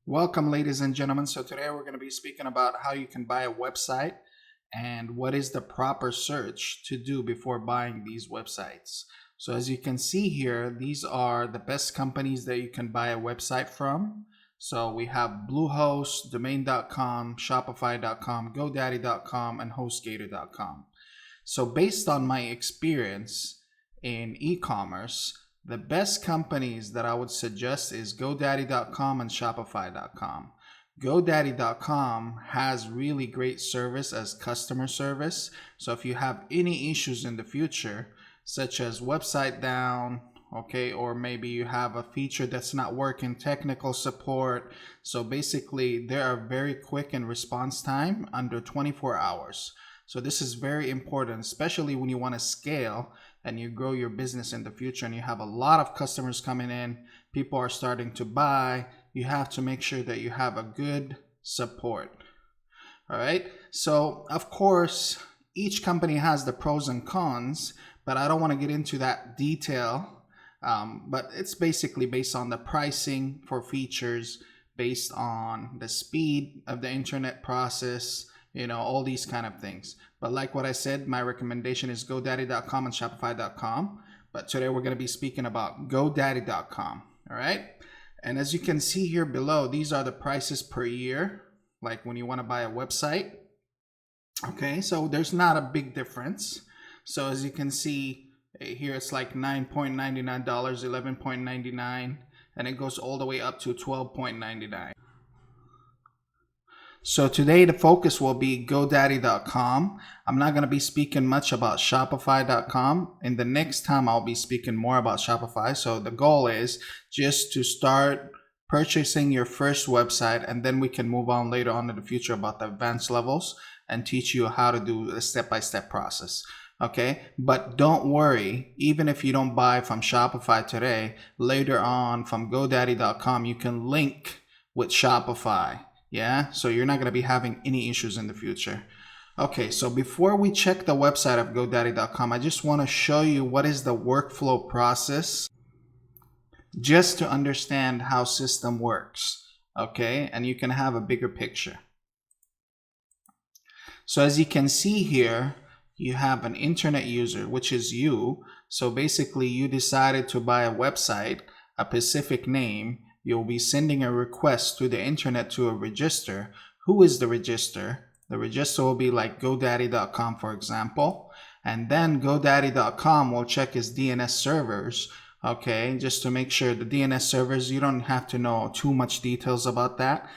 Welcome, ladies and gentlemen. So today we're going to be speaking about how you can buy a website and what is the proper search to do before buying these websites. So as you can see here, these are the best companies that you can buy a website from. So we have Bluehost, Domain.com, Shopify.com, GoDaddy.com, and HostGator.com. So based on my experience in e-commerce, the best companies that I would suggest is GoDaddy.com and Shopify.com. GoDaddy.com has really great service as customer service. So if you have any issues in the future, such as website down, okay, or maybe you have a feature that's not working, technical support. So basically, they are very quick in response time, under 24 hours. So this is very important, especially when you want to scale and you grow your business in the future and you have a lot of customers coming in, people are starting to buy. You have to make sure that you have a good support. All right. So of course, each company has the pros and cons, but I don't want to get into that detail. But it's basically based on the pricing for features, based on the speed of the internet process, all these kind of things. But like what I said, my recommendation is GoDaddy.com and Shopify.com. But today we're going to be speaking about GoDaddy.com. All right. And as you can see here below, these are the prices per year, like when you want to buy a website. Okay, so there's not a big difference. So as you can see here, it's like $9.99, $11.99, and it goes all the way up to $12.99. So today the focus will be GoDaddy.com. I'm not going to be speaking much about Shopify.com. In the next time, I'll be speaking more about Shopify. So the goal is just to start purchasing your first website, and then we can move on later on in the future about the advanced levels and teach you how to do a step-by-step process. Okay, but don't worry, even if you don't buy from Shopify today, later on from GoDaddy.com, you can link with Shopify. Yeah, so you're not going to be having any issues in the future. Okay, so before we check the website of GoDaddy.com, I just want to show you what is the workflow process, just to understand how system works. Okay, and you can have a bigger picture. So as you can see here, you have an internet user, which is you. So basically, you decided to buy a website, a specific name. You'll be sending a request through the internet to a register. Who is the register? The register will be like GoDaddy.com, for example. And then GoDaddy.com will check its DNS servers. Okay, just to make sure the DNS servers, you don't have to know too much details about that.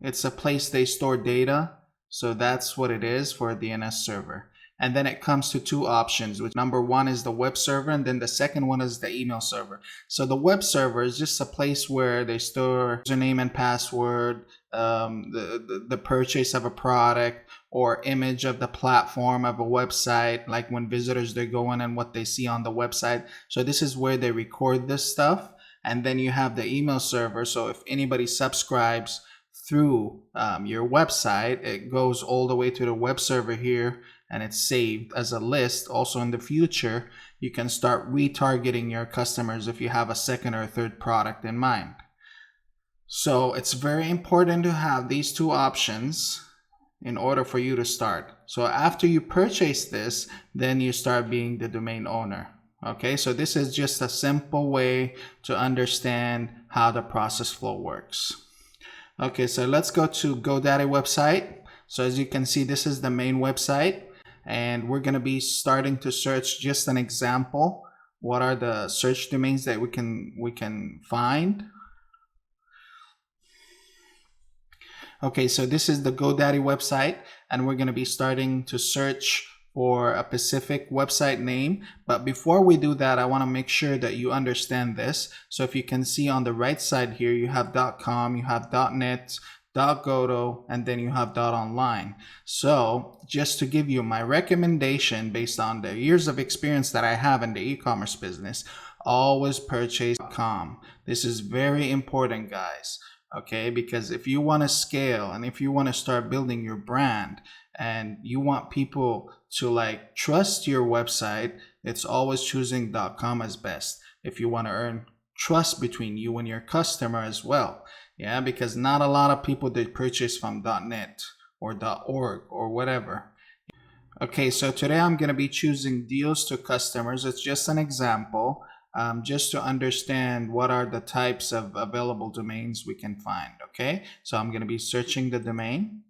It's a place they store data. So that's what it is for a DNS server. And then it comes to two options, which number one is the web server, and then the second one is the email server. So the web server is just a place where they store username and password, the purchase of a product or image of the platform of a website, like when visitors, they go in and what they see on the website. So this is where they record this stuff. And then you have the email server. So if anybody subscribes through your website, it goes all the way to the web server here, and it's saved as a list. Also in the future, you can start retargeting your customers if you have a second or third product in mind. So it's very important to have these two options in order for you to start. So after you purchase this, then you start being the domain owner. Okay, so this is just a simple way to understand how the process flow works. Okay, so let's go to GoDaddy website. So as you can see, this is the main website. And we're going to be starting to search just an example. What are the search domains that we can find? Okay, so this is the GoDaddy website, and we're going to be starting to search for a specific website name. But before we do that, I want to make sure that you understand this. So if you can see on the right side here, you have .com, you have .net, .goto, and then you have .online. So just to give you my recommendation based on the years of experience that I have in the e-commerce business, always purchase .com. This is very important, guys. Okay, because if you want to scale and if you want to start building your brand and you want people to trust your website, it's always choosing .com as best. If you want to earn trust between you and your customer as well. Yeah, because not a lot of people they purchase from .net or .org or whatever. Okay, so today I'm going to be choosing deals to customers. It's just an example, just to understand what are the types of available domains we can find. Okay, so I'm going to be searching the domain.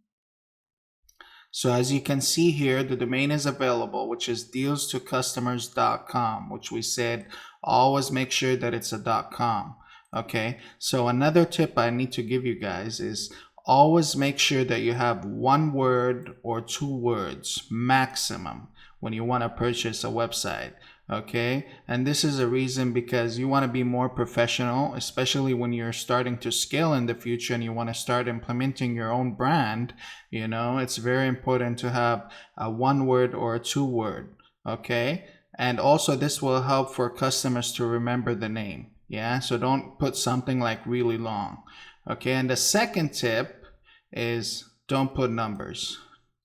So as you can see here, the domain is available, which is dealstocustomers.com, which we said always make sure that it's a .com. Okay, so another tip I need to give you guys is always make sure that you have one word or two words maximum when you want to purchase a website. Okay, and this is a reason because you want to be more professional, especially when you're starting to scale in the future and you want to start implementing your own brand. You know, it's very important to have a one word or a two word. Okay, and also this will help for customers to remember the name. Yeah, so don't put something like really long. Okay, and the second tip is don't put numbers.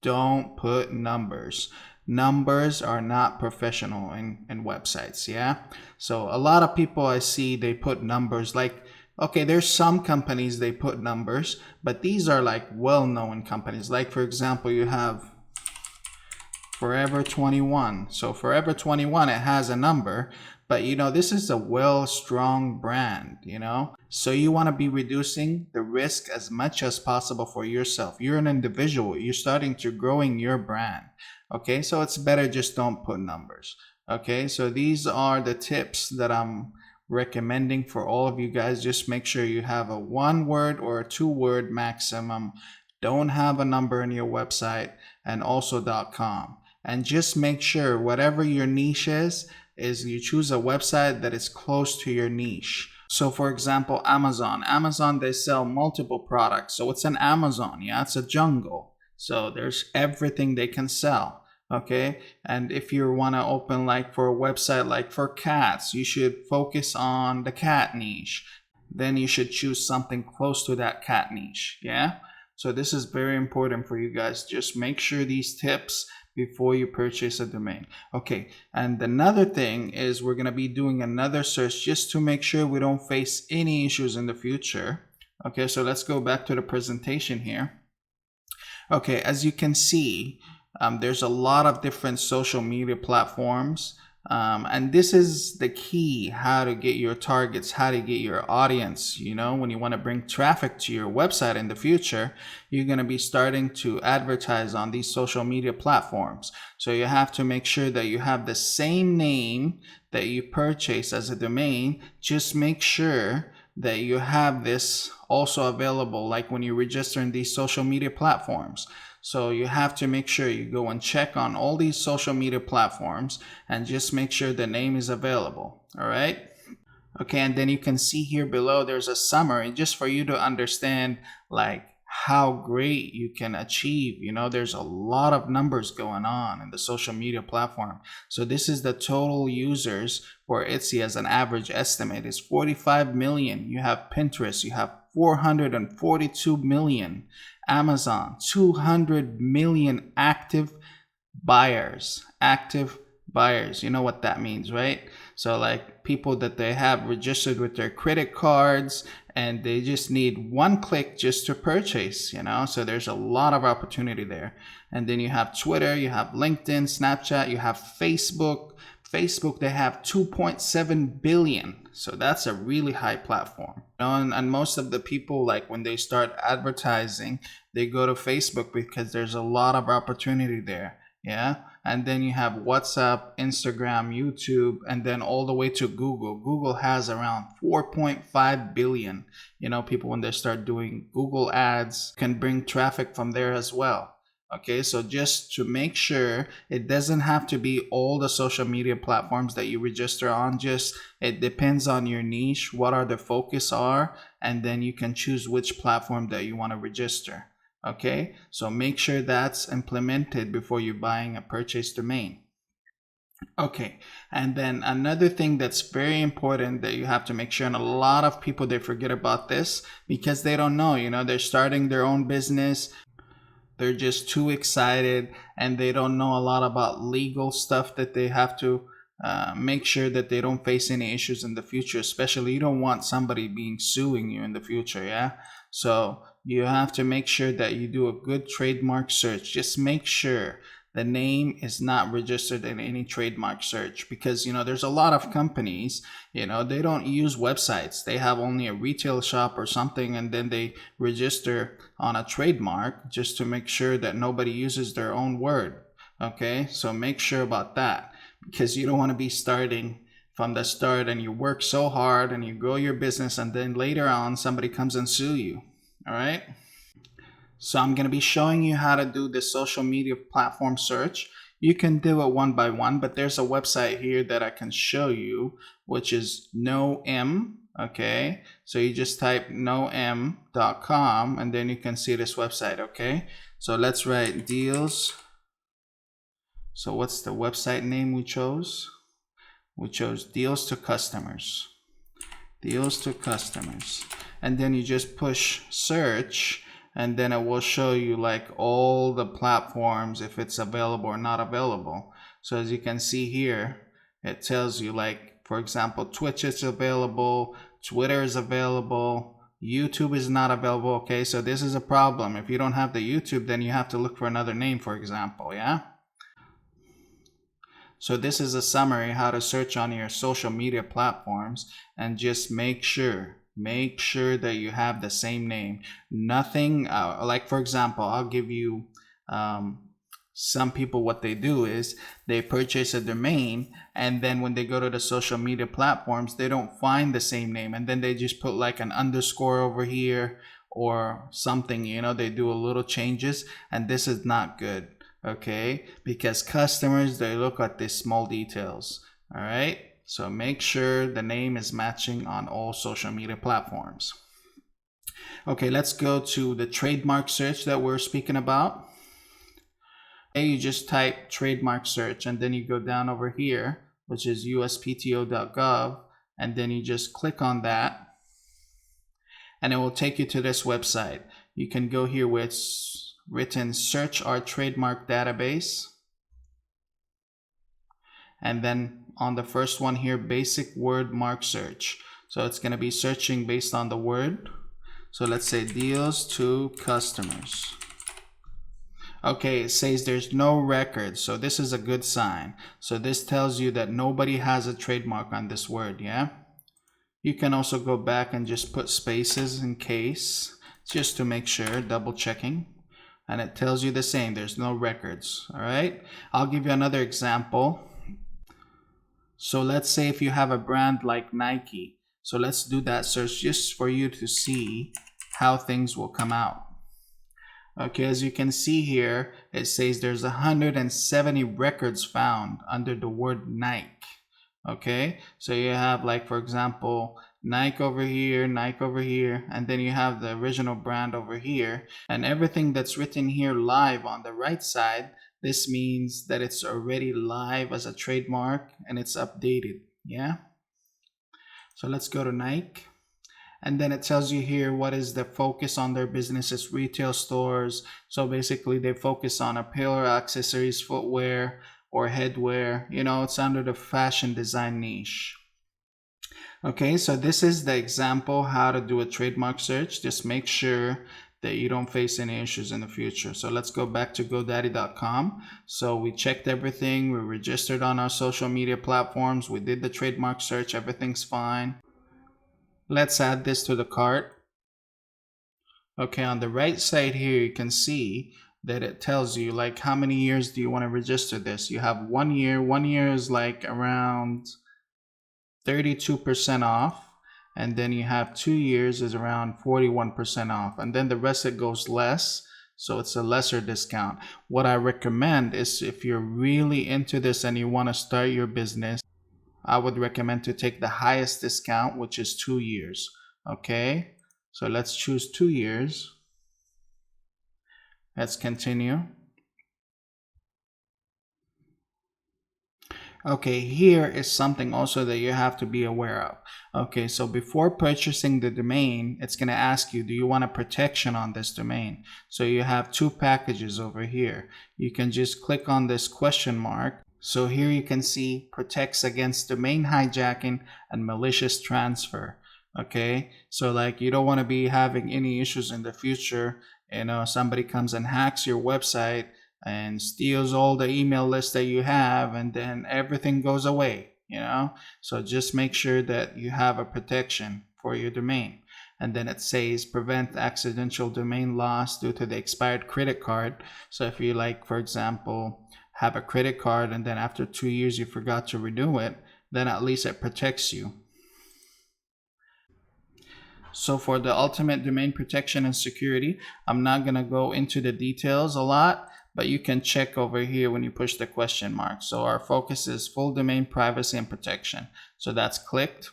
Don't put numbers. Numbers are not professional in websites. Yeah, so a lot of people I see, they put numbers like, okay, there's some companies they put numbers, but these are like well-known companies. Like for example, you have Forever 21. So Forever 21, it has a number, but you know, this is a strong brand, you know, so you want to be reducing the risk as much as possible for yourself. You're an individual, you're starting to growing your brand. Okay, so it's better just don't put numbers. Okay, so these are the tips that I'm recommending for all of you guys. Just make sure you have a one word or a two word maximum. Don't have a number in your website, and also .com. And just make sure whatever your niche is you choose a website that is close to your niche. So for example, Amazon, they sell multiple products. So it's an Amazon, yeah, it's a jungle. So there's everything they can sell. Okay, and if you want to open like for a website like for cats, you should focus on the cat niche. Then you should choose something close to that cat niche. Yeah, so this is very important for you guys. Just make sure these tips before you purchase a domain. Okay, and another thing is we're going to be doing another search just to make sure we don't face any issues in the future. Okay, so let's go back to the presentation here. Okay, as you can see, there's a lot of different social media platforms, and this is the key, how to get your targets, how to get your audience. You know, when you want to bring traffic to your website in the future, you're going to be starting to advertise on these social media platforms. So you have to make sure that you have the same name that you purchase as a domain. Just make sure that you have this also available like when you register in these social media platforms. So you have to make sure you go and check on all these social media platforms and just make sure the name is available. All right. Okay, and then you can see here below there's a summary just for you to understand like how great you can achieve. You know, there's a lot of numbers going on in the social media platform. So this is the total users for Etsy as an average estimate is 45 million. You have Pinterest, you have 442 million. Amazon, 200 million active buyers. You know what that means, right? So like people that they have registered with their credit cards and they just need one click just to purchase, you know, so there's a lot of opportunity there. And then you have Twitter, you have LinkedIn, Snapchat, you have Facebook, they have 2.7 billion. So that's a really high platform. You know, and most of the people, like when they start advertising, they go to Facebook because there's a lot of opportunity there. Yeah. And then you have WhatsApp, Instagram, YouTube, and then all the way to Google. Google has around 4.5 billion. You know, people when they start doing Google ads can bring traffic from there as well. Okay, so just to make sure, it doesn't have to be all the social media platforms that you register on. Just it depends on your niche, what are the focus are, and then you can choose which platform that you want to register. Okay, so make sure that's implemented before you're buying a purchase domain. Okay, and then another thing that's very important that you have to make sure, and a lot of people, they forget about this because they don't know, you know, they're starting their own business. They're just too excited and they don't know a lot about legal stuff that they have to make sure that they don't face any issues in the future. Especially, you don't want somebody suing you in the future. Yeah, so you have to make sure that you do a good trademark search. Just make sure the name is not registered in any trademark search, because there's a lot of companies, they don't use websites. They have only a retail shop or something, and then they register on a trademark just to make sure that nobody uses their own word. Okay, so make sure about that, because you don't want to be starting from the start and you work so hard and you grow your business, and then later on somebody comes and sue you. All right. So I'm going to be showing you how to do the social media platform search. You can do it one by one, but there's a website here that I can show you, which is NoM. Okay, so you just type noem.com and then you can see this website. Okay, so let's write deals. So what's the website name we chose? We chose deals to customers. Deals to customers. And then you just push search, and then it will show you like all the platforms, if it's available or not available. So as you can see here, it tells you, like, for example, Twitch is available, Twitter is available, YouTube is not available. Okay, so this is a problem. If you don't have the YouTube, then you have to look for another name, for example. Yeah. So this is a summary how to search on your social media platforms, and just make sure that you have the same name. Nothing like, for example, I'll give you some people, what they do is they purchase a domain, and then when they go to the social media platforms, they don't find the same name, and then they just put like an underscore over here or something. They do a little changes, and this is not good. Okay, because customers, they look at these small details. All right, so make sure the name is matching on all social media platforms. Okay, let's go to the trademark search that we're speaking about. Okay, you just type trademark search, and then you go down over here, which is uspto.gov, and then you just click on that, and it will take you to this website. You can go here where it's written search our trademark database, and then on the first one here, basic word mark search. So it's going to be searching based on the word. So let's say deals to customers. Okay, it says there's no record, so this is a good sign. So this tells you that nobody has a trademark on this word. Yeah, you can also go back and just put spaces in case, just to make sure, double checking. And it tells you the same, there's no records. All right, I'll give you another example. So let's say if you have a brand like Nike, so let's do that search just for you to see how things will come out. Okay, as you can see here, it says there's 170 records found under the word Nike. Okay, so you have, like, for example, Nike over here, and then you have the original brand over here, and everything that's written here live on the right side, this means that it's already live as a trademark and it's updated. Yeah, so let's go to Nike, and then it tells you here what is the focus on their businesses: retail stores. So basically they focus on apparel, accessories, footwear, or headwear. It's under the fashion design niche. Okay, so this is the example how to do a trademark search. Just make sure that you don't face any issues in the future. So let's go back to GoDaddy.com. So we checked everything. We registered on our social media platforms. We did the trademark search. Everything's fine. Let's add this to the cart. Okay, on the right side here, you can see that it tells you, like, how many years do you want to register this. You have 1 year. 1 year is like around 32% off, and then you have 2 years is around 41% off, and then the rest it goes less, so it's a lesser discount. What I recommend is, if you're really into this and you want to start your business, I would recommend to take the highest discount, which is 2 years. Okay, so let's choose 2 years. Let's continue. Okay, here is something also that you have to be aware of. Okay, so before purchasing the domain, it's going to ask you, do you want a protection on this domain? So you have two packages over here. You can just click on this question mark. So here you can see protects against domain hijacking and malicious transfer. Okay, so like you don't want to be having any issues in the future. Somebody comes and hacks your website and steals all the email lists that you have, and then everything goes away. So just make sure that you have a protection for your domain. And then it says prevent accidental domain loss due to the expired credit card. So if you, like, for example, have a credit card and then after 2 years you forgot to renew it, then at least it protects you. So for the ultimate domain protection and security, I'm not going to go into the details a lot, but you can check over here when you push the question mark. So our focus is full domain privacy and protection. So that's clicked.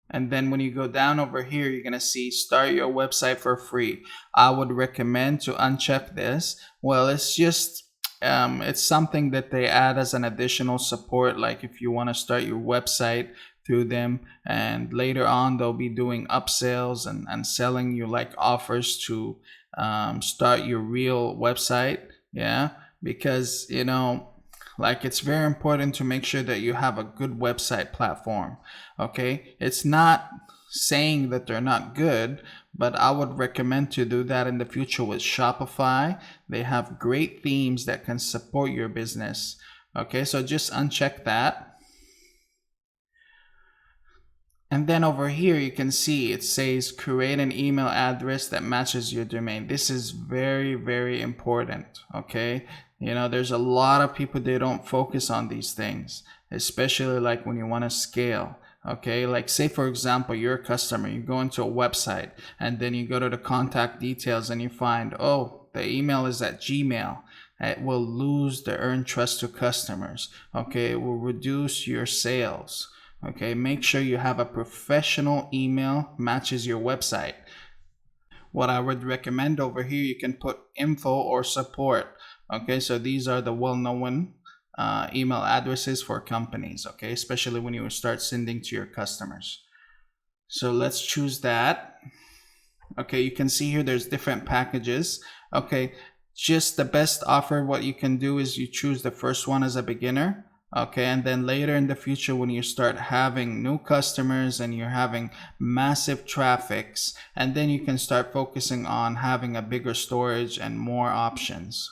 And then when you go down over here, you're going to see start your website for free. I would recommend to uncheck this. Well, it's just it's something that they add as an additional support, like if you want to start your website through them, and later on they'll be doing upsells and selling you like offers to start your real website. Yeah, because like it's very important to make sure that you have a good website platform. Okay, it's not saying that they're not good, but I would recommend to do that in the future with Shopify. They have great themes that can support your business. Okay, so just uncheck that. And then over here, you can see it says create an email address that matches your domain. This is very, very important. Okay. There's a lot of people, they don't focus on these things, especially like when you want to scale. Okay. Like say, for example, you're a customer, you go into a website and then you go to the contact details and you find, oh, the email is at Gmail. It will lose the earn trust to customers. Okay. It will reduce your sales. Okay, make sure you have a professional email matches your website. What I would recommend over here, you can put info or support. Okay, so these are the well-known email addresses for companies, okay, especially when you start sending to your customers. So let's choose that. Okay, you can see here there's different packages. Okay, just the best offer, what you can do is you choose the first one as a beginner. Okay, and then later in the future, when you start having new customers and you're having massive traffics, and then you can start focusing on having a bigger storage and more options.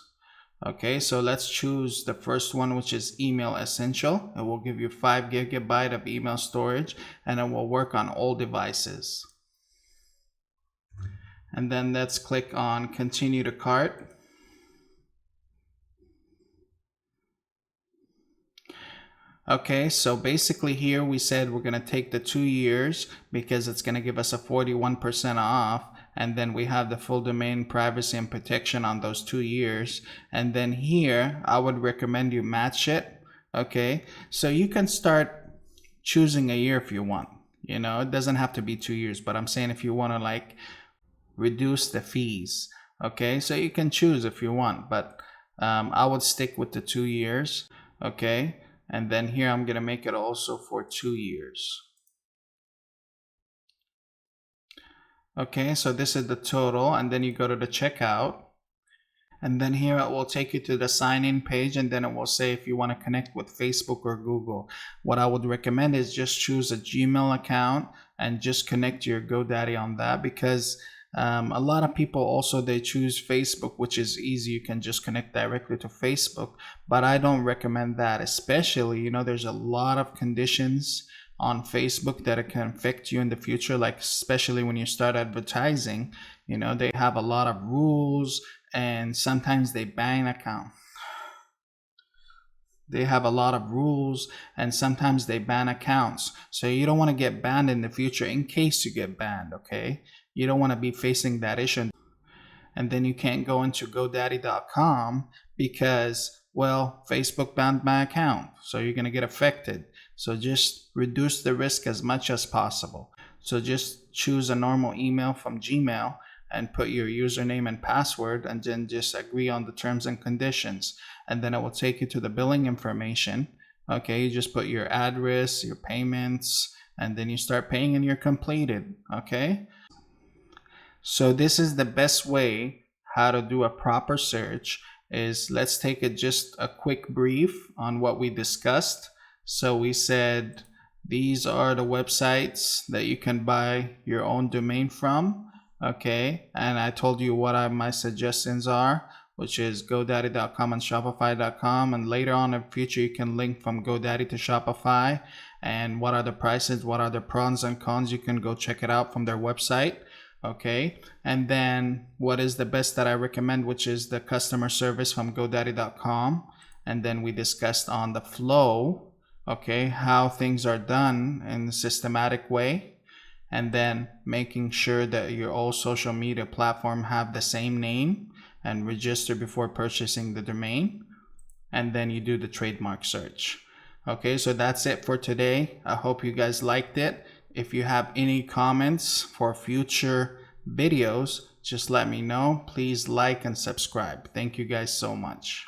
Okay, so let's choose the first one, which is Email Essential. It will give you 5 GB of email storage and it will work on all devices. And then let's click on Continue to Cart. Okay, so basically here we said we're going to take the 2 years because it's going to give us a 41% off. And then we have the full domain privacy and protection on those 2 years. And then here, I would recommend you match it. Okay, so you can start choosing a year if you want. It doesn't have to be 2 years, but I'm saying if you want to like reduce the fees. Okay, so you can choose if you want, but I would stick with the 2 years. Okay. And then here I'm going to make it also for 2 years. Okay, so this is the total, and then you go to the checkout. And then here it will take you to the sign in page, and then it will say if you want to connect with Facebook or Google. What I would recommend is just choose a Gmail account and just connect your GoDaddy on that, because a lot of people also, they choose Facebook, which is easy. You can just connect directly to Facebook, but I don't recommend that, especially, there's a lot of conditions on Facebook that it can affect you in the future, like especially when you start advertising. They have a lot of rules and sometimes they ban account. They have a lot of rules and sometimes they ban accounts. So you don't want to get banned in the future in case you get banned, okay? You don't want to be facing that issue. And then you can't go into GoDaddy.com because, well, Facebook banned my account. So you're going to get affected. So just reduce the risk as much as possible. So just choose a normal email from Gmail and put your username and password, and then just agree on the terms and conditions. And then it will take you to the billing information. Okay, you just put your address, your payments, and then you start paying and you're completed. Okay. So this is the best way how to do a proper search is let's take just a quick brief on what we discussed. So we said these are the websites that you can buy your own domain from. Okay, and I told you what my suggestions are, which is GoDaddy.com and Shopify.com, and later on in the future you can link from GoDaddy to Shopify, and what are the prices, what are the pros and cons. You can go check it out from their website. Okay, and then what is the best that I recommend, which is the customer service from GoDaddy.com. And then we discussed on the flow, okay, how things are done in a systematic way, and then making sure that your all social media platform have the same name and register before purchasing the domain, and then you do the trademark search. Okay, so that's it for today. I hope you guys liked it. If you have any comments for future videos, just let me know. Please like and subscribe. Thank you guys so much.